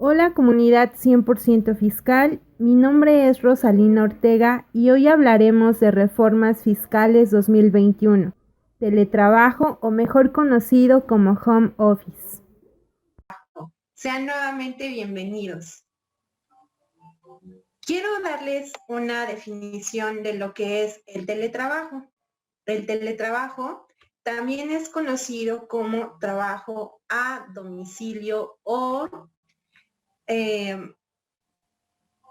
Hola comunidad 100% fiscal, mi nombre es Rosalina Ortega y hoy hablaremos de reformas fiscales 2021, teletrabajo o mejor conocido como home office. Sean nuevamente bienvenidos. Quiero darles una definición de lo que es el teletrabajo. El teletrabajo también es conocido como trabajo a domicilio o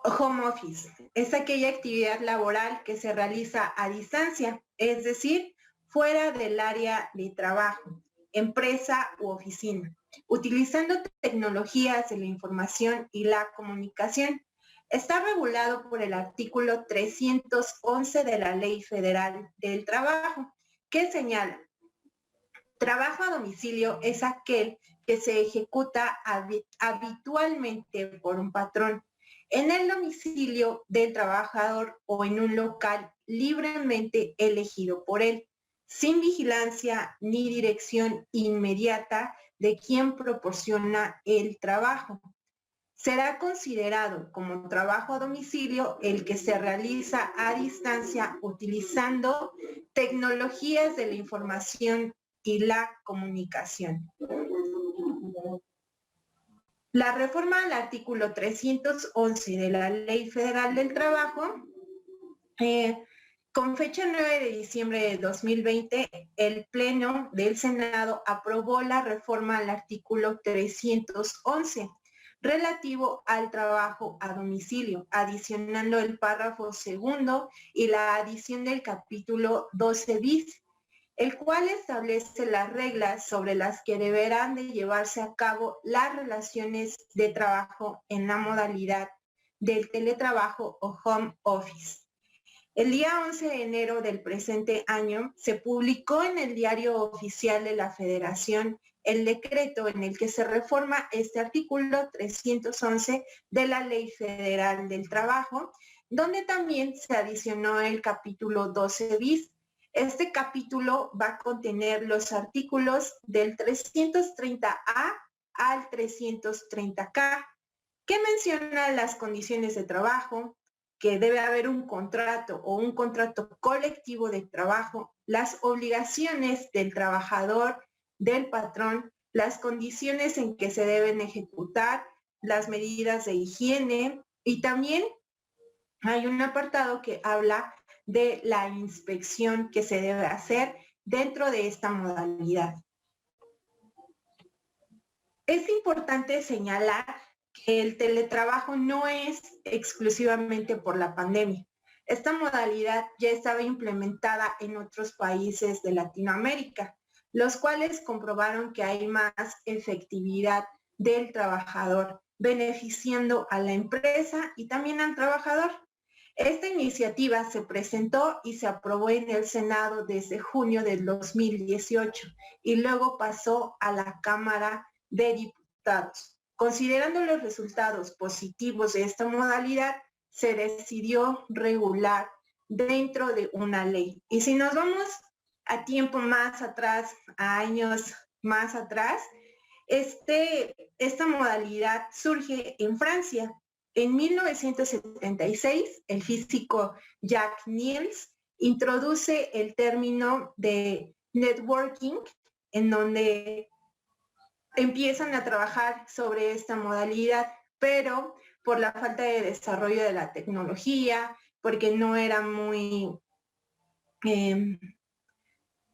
home office. Es aquella actividad laboral que se realiza a distancia, es decir, fuera del área de trabajo, empresa u oficina, utilizando tecnologías de la información y la comunicación. Está regulado por el artículo 311 de la Ley Federal del Trabajo, que señala: trabajo a domicilio es aquel que se ejecuta habitualmente por un patrón en el domicilio del trabajador o en un local libremente elegido por él, sin vigilancia ni dirección inmediata de quien proporciona el trabajo. Será considerado como trabajo a domicilio el que se realiza a distancia utilizando tecnologías de la información y la comunicación. La reforma al artículo 311 de la Ley Federal del Trabajo, con fecha 9 de diciembre de 2020, el Pleno del Senado aprobó la reforma al artículo 311 relativo al trabajo a domicilio, adicionando el párrafo segundo y la adición del capítulo 12 bis, el cual establece las reglas sobre las que deberán de llevarse a cabo las relaciones de trabajo en la modalidad del teletrabajo o home office. El día 11 de enero del presente año se publicó en el Diario Oficial de la Federación el decreto en el que se reforma este artículo 311 de la Ley Federal del Trabajo, donde también se adicionó el capítulo 12 bis. Este capítulo va a contener los artículos del 330A al 330K, que menciona las condiciones de trabajo, que debe haber un contrato o un contrato colectivo de trabajo, las obligaciones del trabajador, del patrón, las condiciones en que se deben ejecutar, las medidas de higiene, y también hay un apartado que habla de la inspección que se debe hacer dentro de esta modalidad. Es importante señalar que el teletrabajo no es exclusivamente por la pandemia. Esta modalidad ya estaba implementada en otros países de Latinoamérica, los cuales comprobaron que hay más efectividad del trabajador, beneficiando a la empresa y también al trabajador. Esta iniciativa se presentó y se aprobó en el Senado desde junio del 2018 y luego pasó a la Cámara de Diputados. Considerando los resultados positivos de esta modalidad, se decidió regular dentro de una ley. Y si nos vamos a tiempo más atrás, a años más atrás, esta modalidad surge en Francia. En 1976, el físico Jacques Niels introduce el término de networking, en donde empiezan a trabajar sobre esta modalidad, pero por la falta de desarrollo de la tecnología, porque no era muy...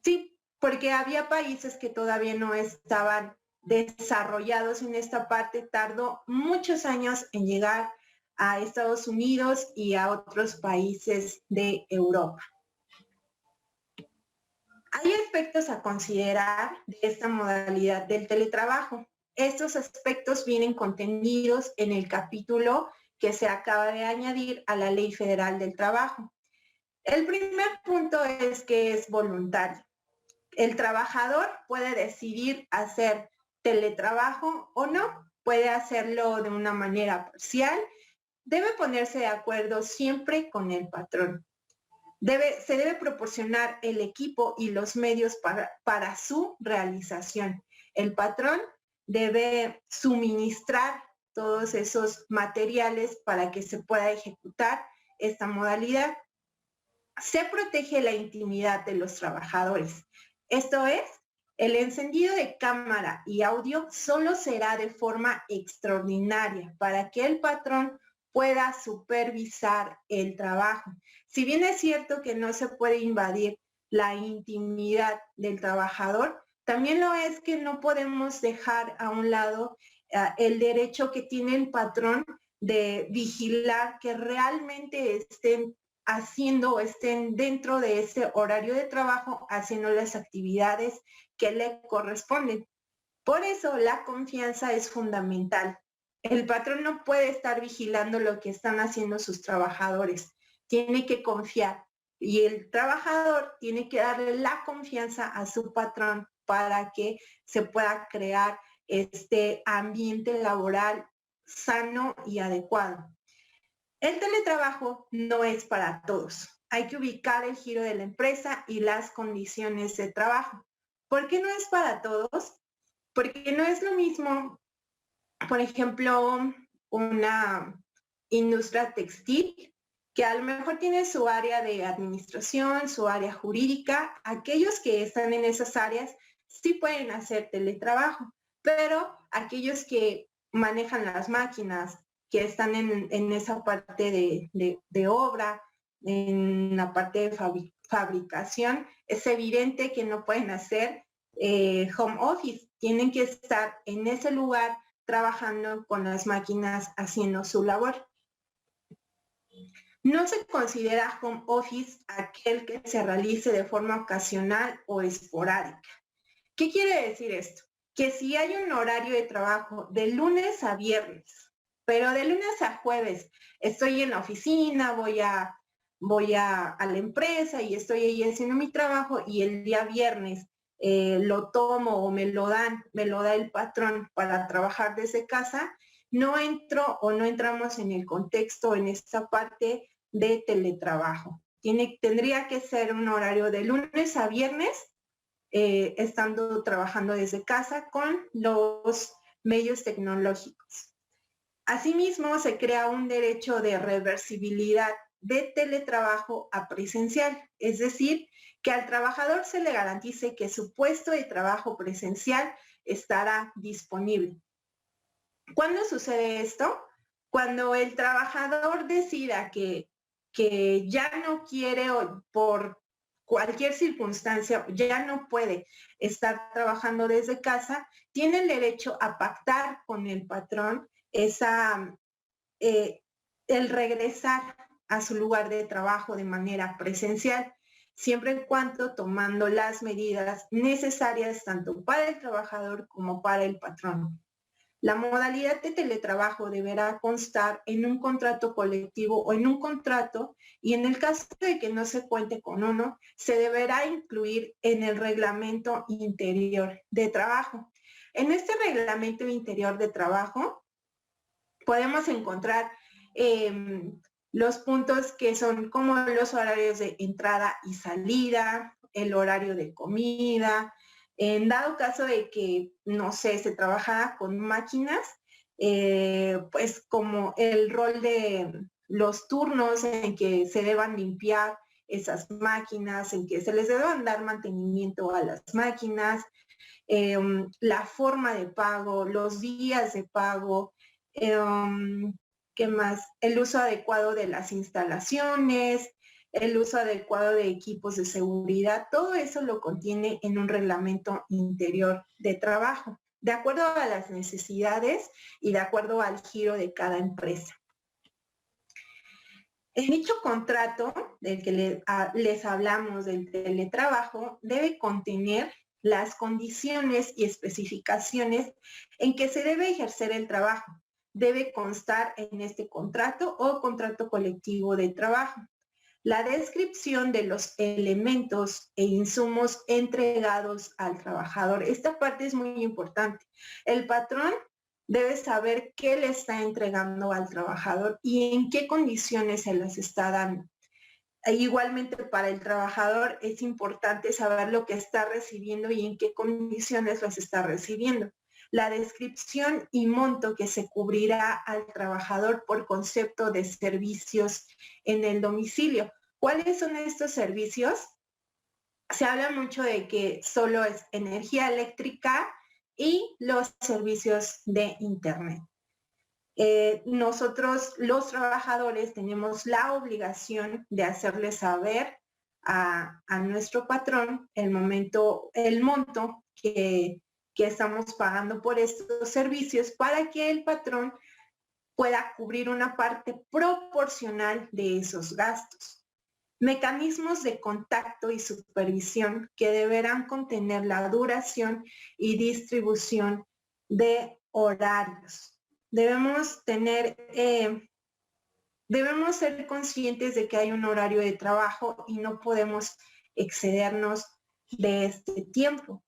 sí, porque había países que todavía no estaban desarrollados en esta parte, tardó muchos años en llegar a Estados Unidos y a otros países de Europa. Hay aspectos a considerar de esta modalidad del teletrabajo. Estos aspectos vienen contenidos en el capítulo que se acaba de añadir a la Ley Federal del Trabajo. El primer punto es que es voluntario. El trabajador puede decidir hacer teletrabajo o no, puede hacerlo de una manera parcial, debe ponerse de acuerdo siempre con el patrón. Se debe proporcionar el equipo y los medios para su realización. El patrón debe suministrar todos esos materiales para que se pueda ejecutar esta modalidad. Se protege la intimidad de los trabajadores. Esto es, el encendido de cámara y audio solo será de forma extraordinaria para que el patrón pueda supervisar el trabajo. Si bien es cierto que no se puede invadir la intimidad del trabajador, también lo es que no podemos dejar a un lado el derecho que tiene el patrón de vigilar que realmente estén haciendo o estén dentro de ese horario de trabajo, haciendo las actividades que le corresponden. Por eso la confianza es fundamental. El patrón no puede estar vigilando lo que están haciendo sus trabajadores. Tiene que confiar y el trabajador tiene que darle la confianza a su patrón para que se pueda crear este ambiente laboral sano y adecuado. El teletrabajo no es para todos. Hay que ubicar el giro de la empresa y las condiciones de trabajo. ¿Por qué no es para todos? Porque no es lo mismo, por ejemplo, una industria textil que a lo mejor tiene su área de administración, su área jurídica. Aquellos que están en esas áreas sí pueden hacer teletrabajo, pero aquellos que manejan las máquinas, que están en esa parte de obra, en la parte de fabricación, es evidente que no pueden hacer home office. Tienen que estar en ese lugar trabajando con las máquinas haciendo su labor. No se considera home office aquel que se realice de forma ocasional o esporádica. ¿Qué quiere decir esto? Que si hay un horario de trabajo de lunes a viernes, pero de lunes a jueves estoy en la oficina, voy a la empresa y estoy ahí haciendo mi trabajo y el día viernes lo tomo o me lo da el patrón para trabajar desde casa, no entro o no entramos en el contexto, en esta parte de teletrabajo. Tendría que ser un horario de lunes a viernes, estando trabajando desde casa con los medios tecnológicos. Asimismo, se crea un derecho de reversibilidad de teletrabajo a presencial, es decir, que al trabajador se le garantice que su puesto de trabajo presencial estará disponible. ¿Cuándo sucede esto? Cuando el trabajador decida que ya no quiere o por cualquier circunstancia, ya no puede estar trabajando desde casa, tiene el derecho a pactar con el patrón el regresar a su lugar de trabajo de manera presencial, siempre y cuando tomando las medidas necesarias tanto para el trabajador como para el patrón. La modalidad de teletrabajo deberá constar en un contrato colectivo o en un contrato y en el caso de que no se cuente con uno, se deberá incluir en el reglamento interior de trabajo. En este reglamento interior de trabajo podemos encontrar los puntos que son como los horarios de entrada y salida, el horario de comida. En dado caso de que, no sé, se trabajara con máquinas, pues como el rol de los turnos en que se deban limpiar esas máquinas, en que se les deban dar mantenimiento a las máquinas, la forma de pago, los días de pago, ¿qué más? El uso adecuado de las instalaciones, el uso adecuado de equipos de seguridad, todo eso lo contiene en un reglamento interior de trabajo, de acuerdo a las necesidades y de acuerdo al giro de cada empresa. En dicho contrato del que les hablamos del teletrabajo debe contener las condiciones y especificaciones en que se debe ejercer el trabajo. Debe constar en este contrato o contrato colectivo de trabajo la descripción de los elementos e insumos entregados al trabajador. Esta parte es muy importante. El patrón debe saber qué le está entregando al trabajador y en qué condiciones se las está dando. E igualmente para el trabajador es importante saber lo que está recibiendo y en qué condiciones las está recibiendo. la descripción y monto que se cubrirá al trabajador por concepto de servicios en el domicilio. ¿Cuáles son estos servicios? Se habla mucho de que solo es energía eléctrica y los servicios de Internet. Nosotros, los trabajadores, tenemos la obligación de hacerle saber a nuestro patrón el monto que estamos pagando por estos servicios para que el patrón pueda cubrir una parte proporcional de esos gastos. Mecanismos de contacto y supervisión que deberán contener la duración y distribución de horarios. Debemos ser conscientes de que hay un horario de trabajo y no podemos excedernos de este tiempo.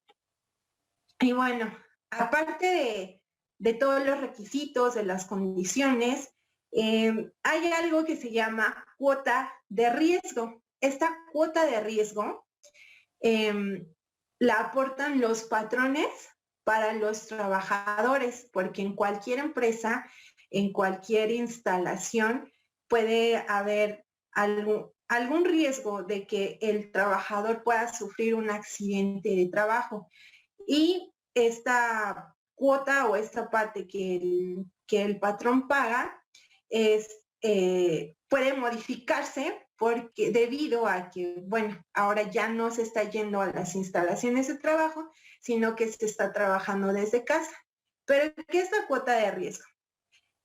Y bueno, aparte de todos los requisitos, de las condiciones, hay algo que se llama cuota de riesgo. Esta cuota de riesgo la aportan los patrones para los trabajadores, porque en cualquier empresa, en cualquier instalación, puede haber algún riesgo de que el trabajador pueda sufrir un accidente de trabajo. Y esta cuota o esta parte que el patrón paga puede modificarse porque debido a que, bueno, ahora ya no se está yendo a las instalaciones de trabajo, sino que se está trabajando desde casa. Pero, ¿qué es la cuota de riesgo?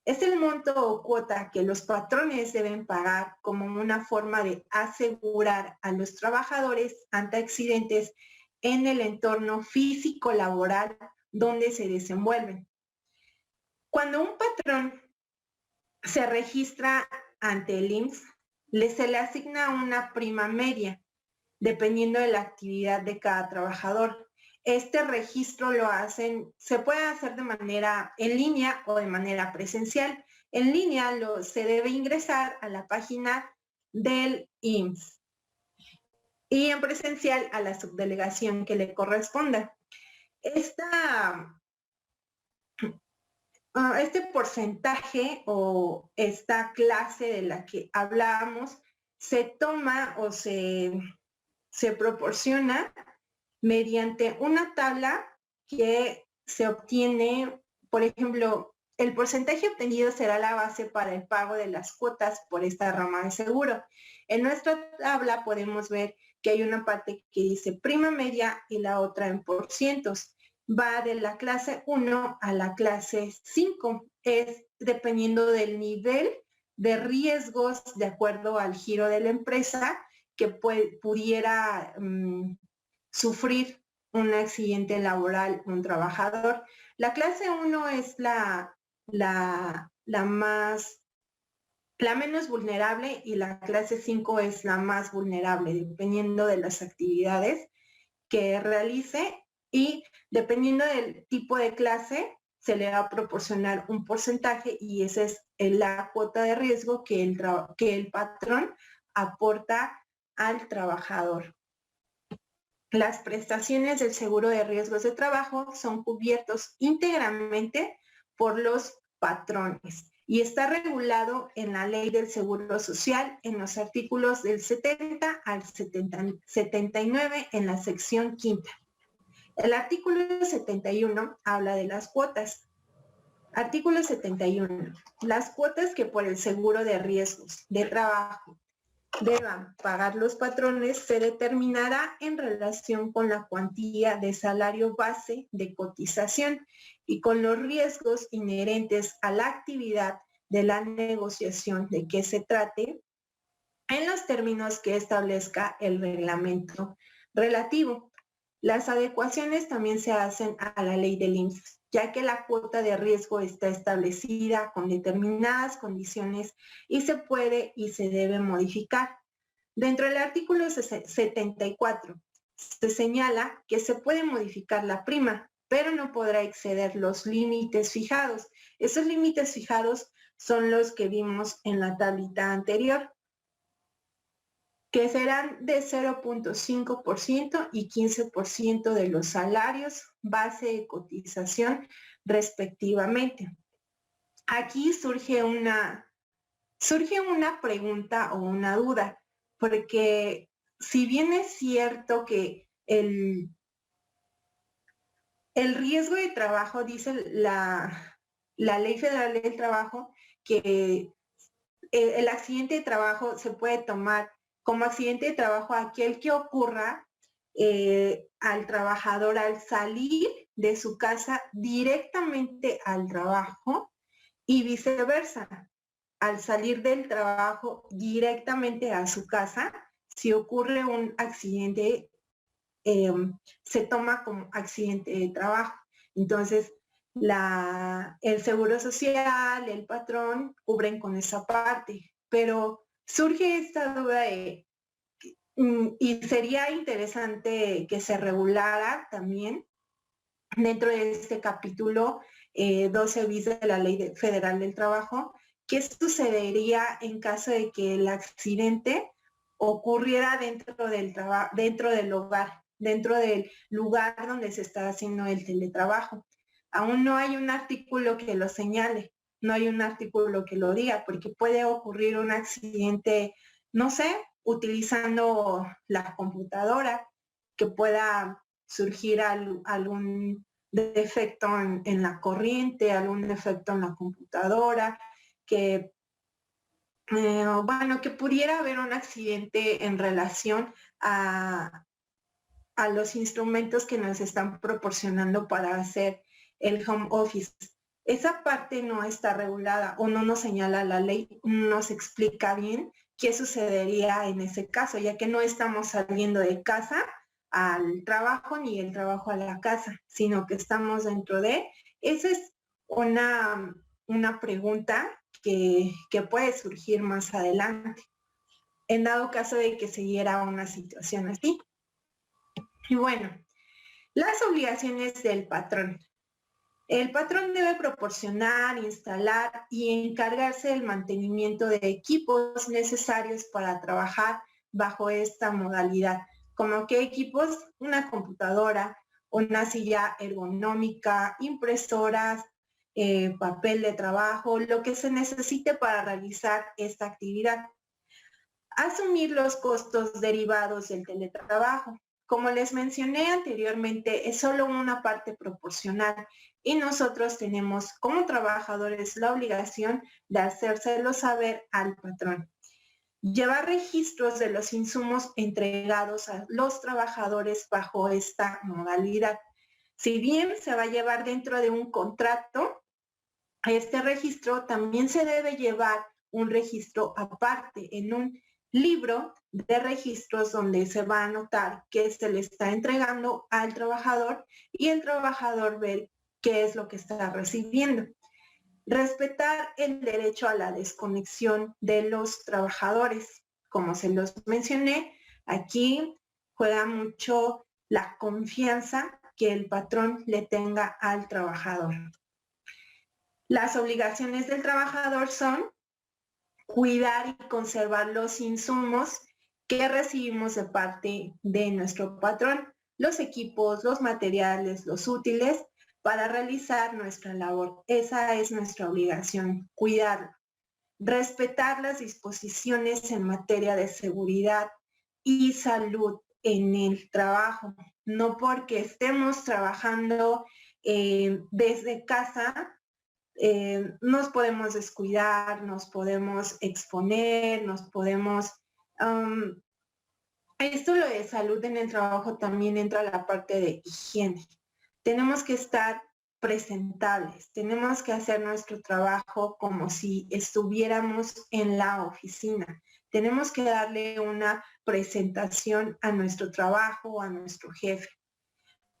Es el monto o cuota que los patrones deben pagar como una forma de asegurar a los trabajadores ante accidentes en el entorno físico laboral donde se desenvuelven. Cuando un patrón se registra ante el IMSS, se le asigna una prima media, dependiendo de la actividad de cada trabajador. Este registro se puede hacer de manera en línea o de manera presencial. En línea se debe ingresar a la página del IMSS y en presencial a la subdelegación que le corresponda. Este porcentaje o esta clase de la que hablábamos se toma o se proporciona mediante una tabla que se obtiene, por ejemplo, el porcentaje obtenido será la base para el pago de las cuotas por esta rama de seguro. En nuestra tabla podemos ver que hay una parte que dice prima media y la otra en porcientos. Va de la clase 1 a la clase 5. Es dependiendo del nivel de riesgos de acuerdo al giro de la empresa que pudiera sufrir un accidente laboral un trabajador. La clase 1 es la menos vulnerable y la clase 5 es la más vulnerable, dependiendo de las actividades que realice y dependiendo del tipo de clase se le va a proporcionar un porcentaje y esa es la cuota de riesgo que el patrón aporta al trabajador. Las prestaciones del seguro de riesgos de trabajo son cubiertos íntegramente por los patrones y está regulado en la Ley del Seguro Social en los artículos del 70 al 79 en la sección quinta. El artículo 71 habla de las cuotas. Artículo 71. Las cuotas que por el seguro de riesgos de trabajo deban pagar los patrones se determinará en relación con la cuantía de salario base de cotización y con los riesgos inherentes a la actividad de la negociación de que se trate en los términos que establezca el reglamento relativo. Las adecuaciones también se hacen a la ley del IMSS, ya que la cuota de riesgo está establecida con determinadas condiciones y se puede y se debe modificar. Dentro del artículo 74 se señala que se puede modificar la prima, pero no podrá exceder los límites fijados. Esos límites fijados son los que vimos en la tablita anterior. que serán de 0.5% y 15% de los salarios base de cotización respectivamente. Aquí surge una pregunta o una duda, porque si bien es cierto que el riesgo de trabajo, dice la Ley Federal del Trabajo, que el accidente de trabajo se puede tomar como accidente de trabajo aquel que ocurra al trabajador al salir de su casa directamente al trabajo y viceversa, al salir del trabajo directamente a su casa. Si ocurre un accidente, se toma como accidente de trabajo. Entonces, el Seguro Social, el patrón, cubren con esa parte. Pero surge esta duda y sería interesante que se regulara también dentro de este capítulo 12 bis de la Ley Federal del Trabajo, ¿qué sucedería en caso de que el accidente ocurriera dentro del hogar, dentro del lugar donde se está haciendo el teletrabajo? Aún no hay un artículo que lo señale, no hay un artículo que lo diga, porque puede ocurrir un accidente, no sé, utilizando la computadora, que pueda surgir algún defecto en la corriente, algún defecto en la computadora, que que pudiera haber un accidente en relación a los instrumentos que nos están proporcionando para hacer el home office. Esa parte no está regulada o no nos señala la ley, no nos explica bien qué sucedería en ese caso, ya que no estamos saliendo de casa al trabajo ni el trabajo a la casa, sino que estamos dentro de. Esa es una pregunta que puede surgir más adelante, en dado caso de que se diera una situación así. Y bueno, las obligaciones del patrón. El patrón debe proporcionar, instalar y encargarse del mantenimiento de equipos necesarios para trabajar bajo esta modalidad. ¿Como qué equipos? Una computadora, una silla ergonómica, impresoras, papel de trabajo, lo que se necesite para realizar esta actividad. Asumir los costos derivados del teletrabajo. Como les mencioné anteriormente, es solo una parte proporcional y nosotros tenemos como trabajadores la obligación de hacérselo saber al patrón. Llevar registros de los insumos entregados a los trabajadores bajo esta modalidad. Si bien se va a llevar dentro de un contrato, este registro también se debe llevar un registro aparte en un libro de registros donde se va a anotar qué se le está entregando al trabajador y el trabajador ver qué es lo que está recibiendo. Respetar el derecho a la desconexión de los trabajadores. Como se los mencioné, aquí juega mucho la confianza que el patrón le tenga al trabajador. Las obligaciones del trabajador son cuidar y conservar los insumos que recibimos de parte de nuestro patrón, los equipos, los materiales, los útiles para realizar nuestra labor. Esa es nuestra obligación, cuidarlo. Respetar las disposiciones en materia de seguridad y salud en el trabajo. No porque estemos trabajando desde casa, nos podemos descuidar, nos podemos exponer, esto lo de salud en el trabajo también entra a la parte de higiene. Tenemos que estar presentables, tenemos que hacer nuestro trabajo como si estuviéramos en la oficina. Tenemos que darle una presentación a nuestro trabajo, a nuestro jefe.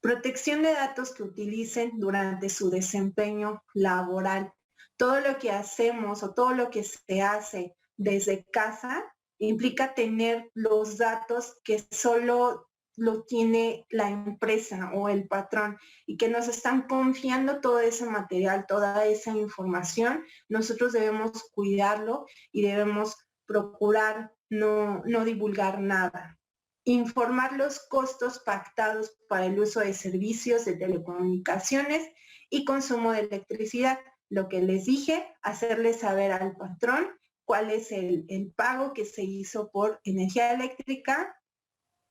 Protección de datos que utilicen durante su desempeño laboral. Todo lo que hacemos o todo lo que se hace desde casa implica tener los datos que solo lo tiene la empresa o el patrón y que nos están confiando todo ese material, toda esa información. Nosotros debemos cuidarlo y debemos procurar no divulgar nada. Informar los costos pactados para el uso de servicios de telecomunicaciones y consumo de electricidad. Lo que les dije, hacerles saber al patrón cuál es el pago que se hizo por energía eléctrica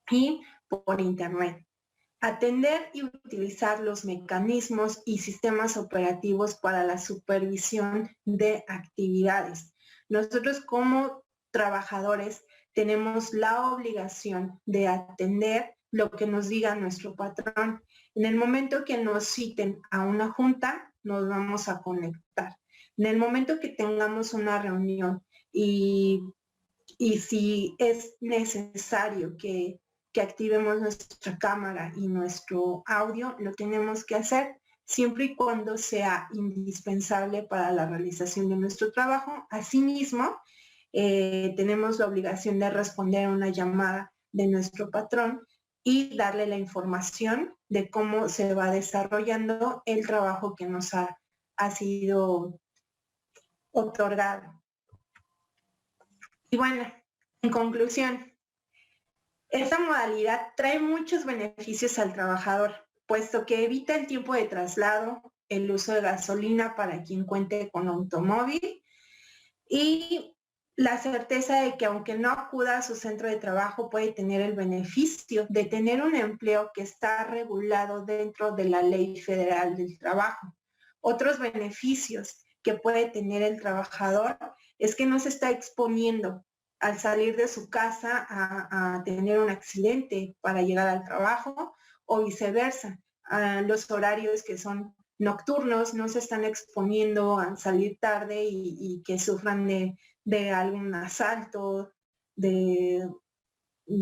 y por internet. Atender y utilizar los mecanismos y sistemas operativos para la supervisión de actividades. Nosotros como trabajadores tenemos la obligación de atender lo que nos diga nuestro patrón. En el momento que nos citen a una junta, nos vamos a conectar. En el momento que tengamos una reunión y si es necesario que activemos nuestra cámara y nuestro audio, lo tenemos que hacer siempre y cuando sea indispensable para la realización de nuestro trabajo. Asimismo, tenemos la obligación de responder a una llamada de nuestro patrón y darle la información de cómo se va desarrollando el trabajo que nos ha sido otorgado. Y bueno, en conclusión, esta modalidad trae muchos beneficios al trabajador, puesto que evita el tiempo de traslado, el uso de gasolina para quien cuente con automóvil y la certeza de que aunque no acuda a su centro de trabajo puede tener el beneficio de tener un empleo que está regulado dentro de la Ley Federal del Trabajo. Otros beneficios que puede tener el trabajador es que no se está exponiendo al salir de su casa a tener un accidente para llegar al trabajo o viceversa. Los horarios que son nocturnos no se están exponiendo a salir tarde y que sufran de algún asalto, de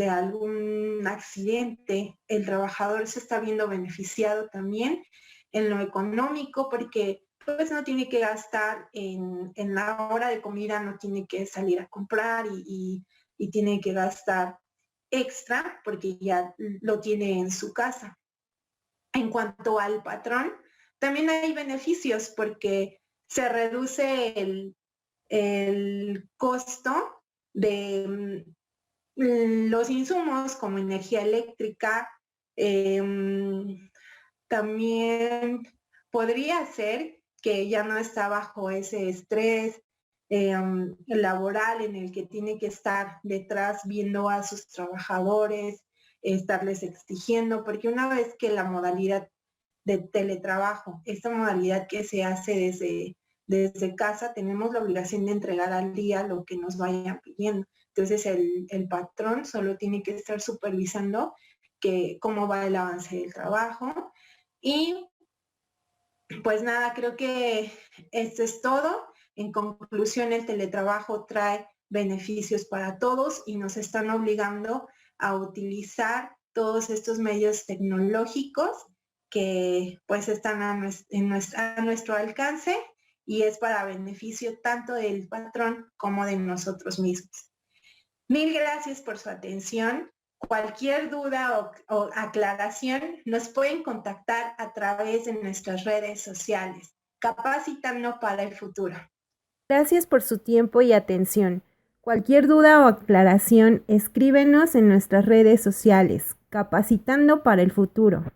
algún accidente. El trabajador se está viendo beneficiado también en lo económico porque pues no tiene que gastar en la hora de comida, no tiene que salir a comprar y tiene que gastar extra porque ya lo tiene en su casa. En cuanto al patrón, también hay beneficios porque se reduce el costo de los insumos como energía eléctrica. También podría ser que ya no está bajo ese estrés laboral en el que tiene que estar detrás viendo a sus trabajadores, estarles exigiendo, porque una vez que la modalidad de teletrabajo, esta modalidad que se hace desde casa, tenemos la obligación de entregar al día lo que nos vayan pidiendo. Entonces el patrón solo tiene que estar supervisando cómo va el avance del trabajo. Y pues nada, creo que esto es todo. En conclusión, el teletrabajo trae beneficios para todos y nos están obligando a utilizar todos estos medios tecnológicos que pues están a nuestro alcance y es para beneficio tanto del patrón como de nosotros mismos. Mil gracias por su atención. Cualquier duda o aclaración nos pueden contactar a través de nuestras redes sociales. Capacitando para el futuro. Gracias por su tiempo y atención. Cualquier duda o aclaración, escríbenos en nuestras redes sociales. Capacitando para el futuro.